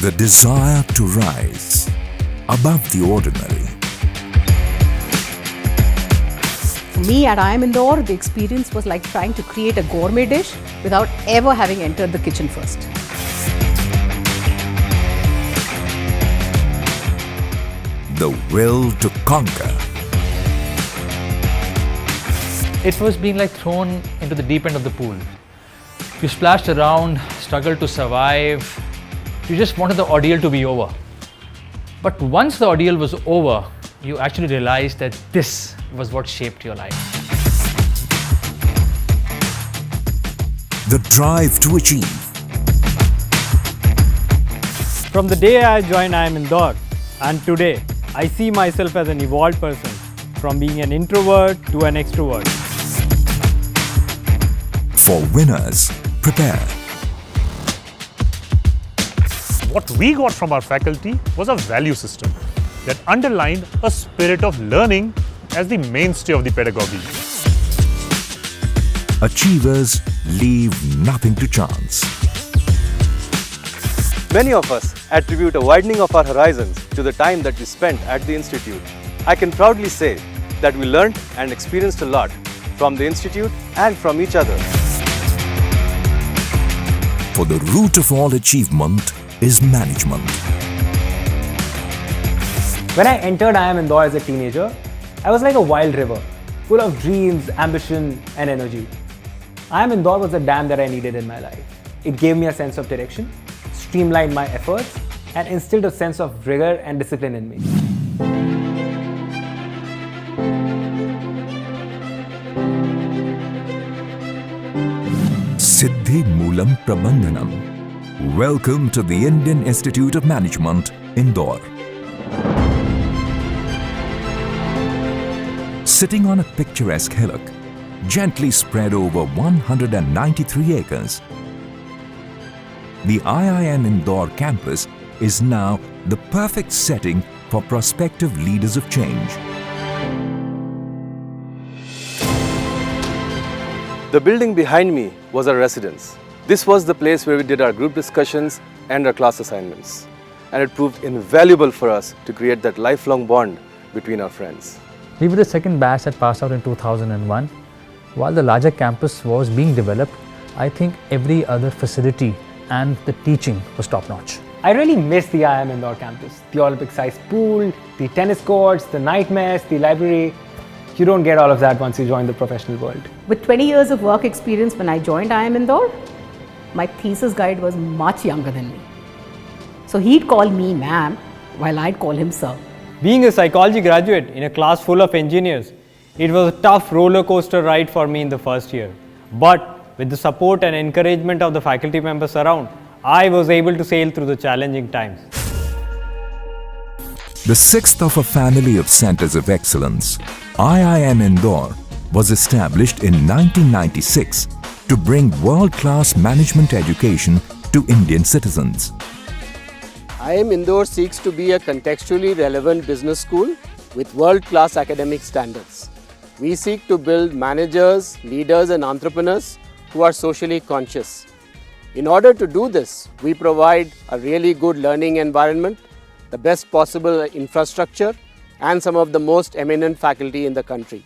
The desire to rise above the ordinary. For me at IIM Indore, the experience was like trying to create a gourmet dish without ever having entered the kitchen first. The will to conquer. It was being like thrown into the deep end of the pool. You splashed around, struggled to survive. You just wanted the ordeal to be over. But once the ordeal was over, you actually realized that this was what shaped your life. The drive to achieve. From the day I joined IIM Indore and today, I see myself as an evolved person, from being an introvert to an extrovert. For winners, prepare. What we got from our faculty was a value system that underlined a spirit of learning as the mainstay of the pedagogy. Achievers leave nothing to chance. Many of us attribute a widening of our horizons to the time that we spent at the Institute. I can proudly say that we learned and experienced a lot from the Institute and from each other. For the root of all achievement is management. When I entered IIM Indore as a teenager, I was like a wild river, full of dreams, ambition and energy. IIM Indore was the dam that I needed in my life. It gave me a sense of direction, streamlined my efforts and instilled a sense of rigor and discipline in me. SIDDHI MOOLAM PRABANDHANAM. Welcome to the Indian Institute of Management, Indore. Sitting on a picturesque hillock, gently spread over 193 acres, the IIM Indore campus is now the perfect setting for prospective leaders of change. The building behind me was our residence. This was the place where we did our group discussions and our class assignments. And it proved invaluable for us to create that lifelong bond between our friends. We were the second batch that passed out in 2001. While the larger campus was being developed, I think every other facility and the teaching was top-notch. I really miss the IIM Indore campus. The Olympic-sized pool, the tennis courts, the night mess, the library. You don't get all of that once you join the professional world. With 20 years of work experience when I joined IIM Indore, my thesis guide was much younger than me. So he'd call me ma'am while I'd call him sir. Being a psychology graduate in a class full of engineers, it was a tough roller coaster ride for me in the first year. But with the support and encouragement of the faculty members around, I was able to sail through the challenging times. The sixth of a family of centers of excellence, IIM Indore was established in 1996 to bring world-class management education to Indian citizens. IIM Indore seeks to be a contextually relevant business school with world-class academic standards. We seek to build managers, leaders and entrepreneurs who are socially conscious. In order to do this, we provide a really good learning environment, the best possible infrastructure and some of the most eminent faculty in the country.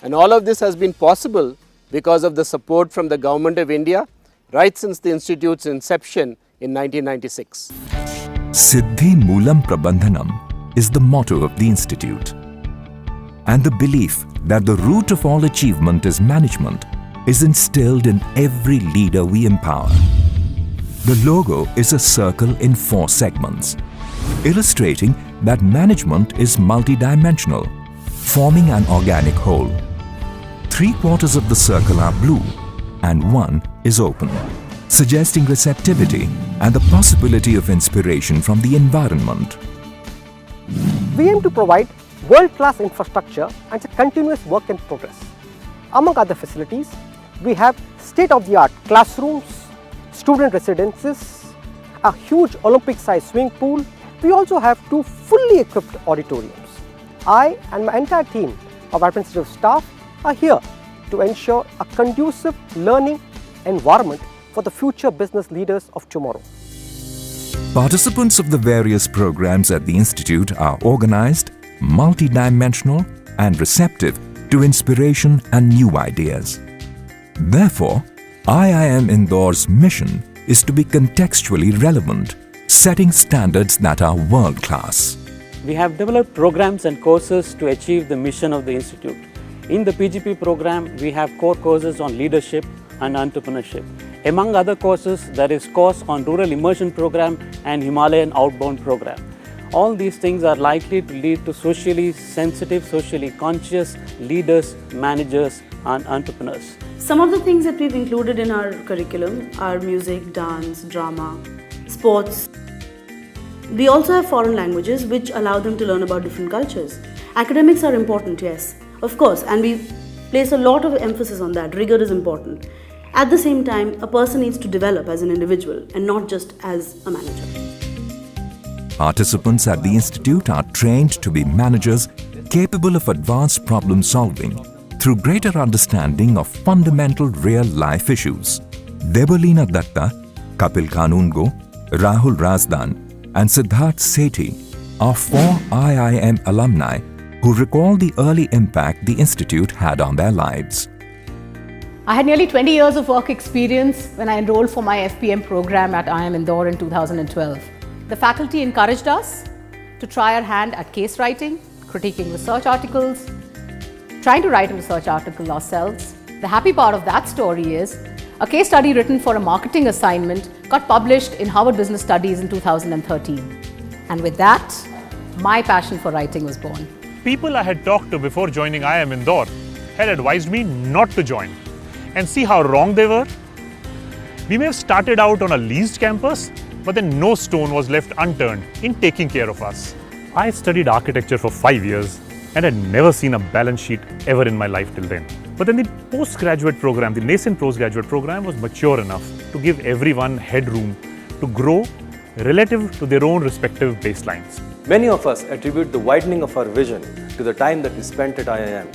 And all of this has been possible because of the support from the Government of India right since the Institute's inception in 1996. SIDDHI MOOLAM PRABANDHANAM is the motto of the Institute. And the belief that the root of all achievement is management is instilled in every leader we empower. The logo is a circle in 4 segments, illustrating that management is multidimensional, forming an organic whole. 3/4 of the circle are blue and 1 is open, suggesting receptivity and the possibility of inspiration from the environment. We aim to provide world-class infrastructure and a continuous work in progress. Among other facilities, we have state-of-the-art classrooms, student residences, a huge Olympic-sized swimming pool. We also have 2 fully equipped auditoriums. I and my entire team of administrative staff are here to ensure a conducive learning environment for the future business leaders of tomorrow. Participants of the various programs at the Institute are organized, multidimensional, and receptive to inspiration and new ideas. Therefore, IIM Indore's mission is to be contextually relevant, setting standards that are world-class. We have developed programs and courses to achieve the mission of the Institute. In the PGP program, we have core courses on leadership and entrepreneurship. Among other courses, there is course on Rural Immersion Program and Himalayan Outbound Program. All these things are likely to lead to socially sensitive, socially conscious leaders, managers and entrepreneurs. Some of the things that we've included in our curriculum are music, dance, drama, sports. We also have foreign languages which allow them to learn about different cultures. Academics are important, yes, of course, and we place a lot of emphasis on that. Rigor is important. At the same time, a person needs to develop as an individual and not just as a manager. Participants at the Institute are trained to be managers capable of advanced problem solving through greater understanding of fundamental real-life issues. Debalina Datta, Kapil Kanungo, Rahul Razdan and SIDDHI are 4 IIM alumni who recall the early impact the Institute had on their lives. I had nearly 20 years of work experience when I enrolled for my FPM program at IIM Indore in 2012. The faculty encouraged us to try our hand at case writing, critiquing research articles, trying to write a research article ourselves. The happy part of that story is a case study written for a marketing assignment got published in Harvard Business Studies in 2013. And with that, my passion for writing was born. People I had talked to before joining IIM Indore had advised me not to join. And see how wrong they were? We may have started out on a leased campus, but then no stone was left unturned in taking care of us. I studied architecture for 5 years and had never seen a balance sheet ever in my life till then. But then the postgraduate program, the nascent postgraduate program was mature enough to give everyone headroom to grow relative to their own respective baselines. Many of us attribute the widening of our vision to the time that we spent at IIM.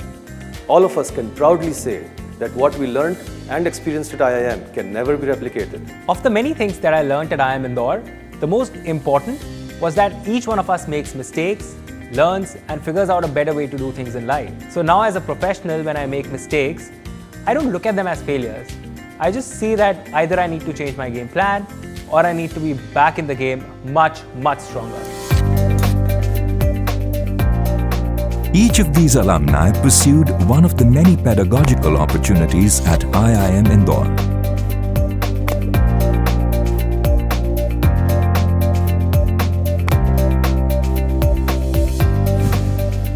All of us can proudly say that what we learned and experienced at IIM can never be replicated. Of the many things that I learned at IIM Indore, the most important was that each one of us makes mistakes, learns and figures out a better way to do things in life. So now as a professional, when I make mistakes, I don't look at them as failures. I just see that either I need to change my game plan or I need to be back in the game much, much stronger. Each of these alumni pursued one of the many pedagogical opportunities at IIM Indore.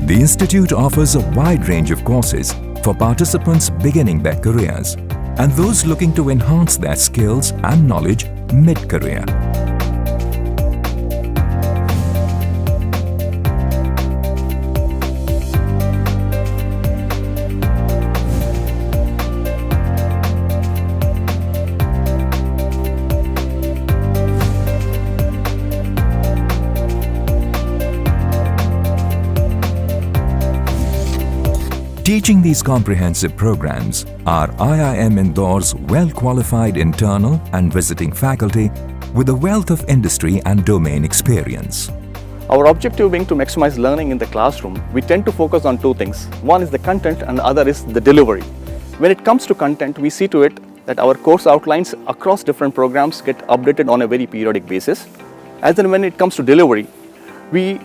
The Institute offers a wide range of courses for participants beginning their careers and those looking to enhance their skills and knowledge mid-career. Teaching these comprehensive programs are IIM Indore's well-qualified internal and visiting faculty with a wealth of industry and domain experience. Our objective being to maximize learning in the classroom, we tend to focus on two things. One is the content and the other is the delivery. When it comes to content, we see to it that our course outlines across different programs get updated on a very periodic basis. As and when it comes to delivery, we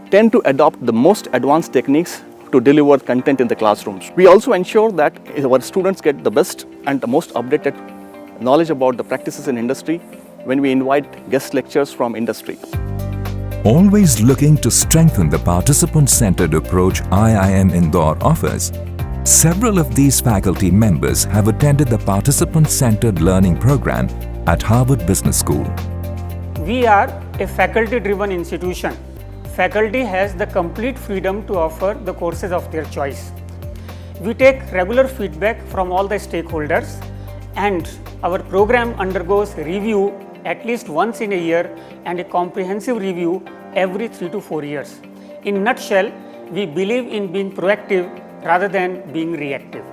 tend to adopt the most advanced techniques to deliver content in the classrooms. We also ensure that our students get the best and the most updated knowledge about the practices in industry when we invite guest lectures from industry. Always looking to strengthen the participant-centered approach IIM Indore offers, several of these faculty members have attended the participant-centered learning program at Harvard Business School. We are a faculty-driven institution. Faculty has the complete freedom to offer the courses of their choice. We take regular feedback from all the stakeholders and our program undergoes review at least once in a year and a comprehensive review every 3 to 4 years. In a nutshell, we believe in being proactive rather than being reactive.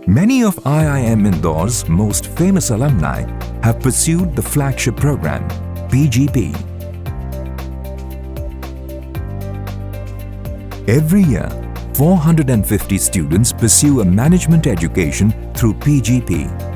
Many of IIM Indore's most famous alumni have pursued the flagship program, PGP. Every year, 450 students pursue a management education through PGP.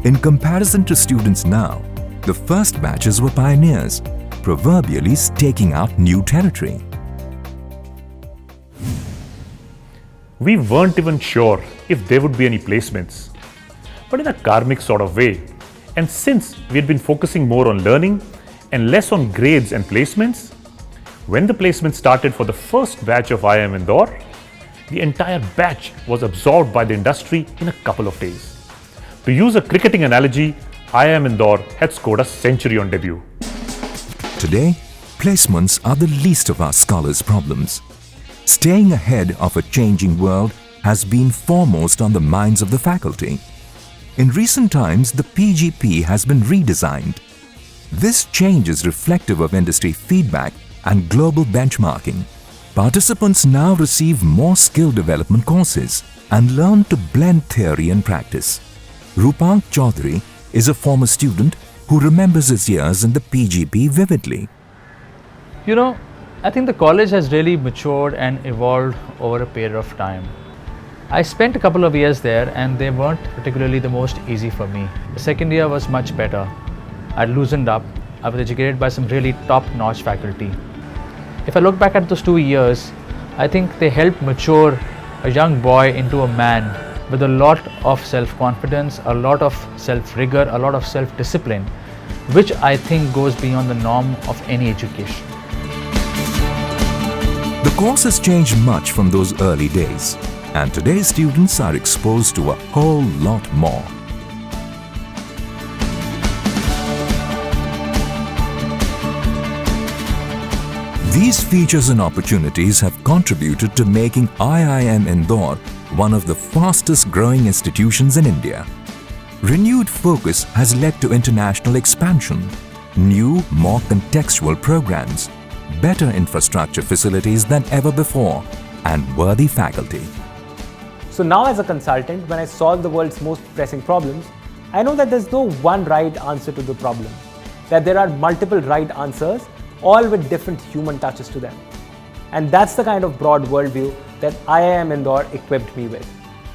In comparison to students now, the first batches were pioneers, proverbially staking out new territory. We weren't even sure if there would be any placements, but in a karmic sort of way. And since we had been focusing more on learning and less on grades and placements, when the placement started for the first batch of IIM Indore, the entire batch was absorbed by the industry in a couple of days. To use a cricketing analogy, IIM Indore had scored a century on debut. Today, placements are the least of our scholars' problems. Staying ahead of a changing world has been foremost on the minds of the faculty. In recent times, the PGP has been redesigned. This change is reflective of industry feedback and global benchmarking. Participants now receive more skill development courses and learn to blend theory and practice. Rupang Chaudhary is a former student who remembers his years in the PGP vividly. You know, I think the college has really matured and evolved over a period of time. I spent a couple of years there and they weren't particularly the most easy for me. The second year was much better. I'd loosened up. I was educated by some really top-notch faculty. If I look back at those 2 years, I think they helped mature a young boy into a man with a lot of self-confidence, a lot of self-rigor, a lot of self-discipline, which I think goes beyond the norm of any education. The course has changed much from those early days, and today's students are exposed to a whole lot more. These features and opportunities have contributed to making IIM Indore one of the fastest growing institutions in India. Renewed focus has led to international expansion, new, more contextual programs, better infrastructure facilities than ever before, and worthy faculty. So now as a consultant, when I solve the world's most pressing problems, I know that there's no one right answer to the problem, that there are multiple right answers, all with different human touches to them. And that's the kind of broad worldview that IIM Indore equipped me with.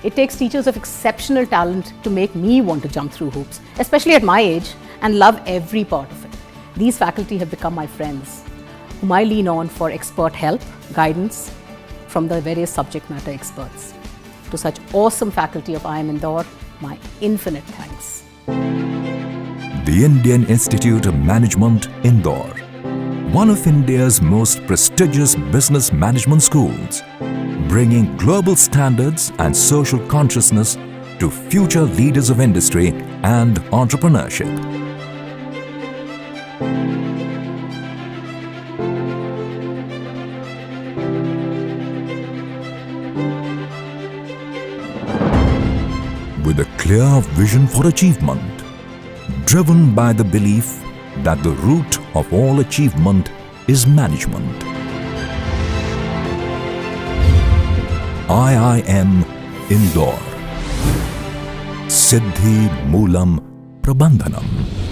It takes teachers of exceptional talent to make me want to jump through hoops, especially at my age, and love every part of it. These faculty have become my friends, whom I lean on for expert help, guidance from the various subject matter experts. To such awesome faculty of IIM Indore, my infinite thanks. The Indian Institute of Management, Indore, one of India's most prestigious business management schools, bringing global standards and social consciousness to future leaders of industry and entrepreneurship. With a clear vision for achievement, driven by the belief that the root of all achievement is management. IIM Indore. SIDDHI, MOOLAM, PRABANDHANAM.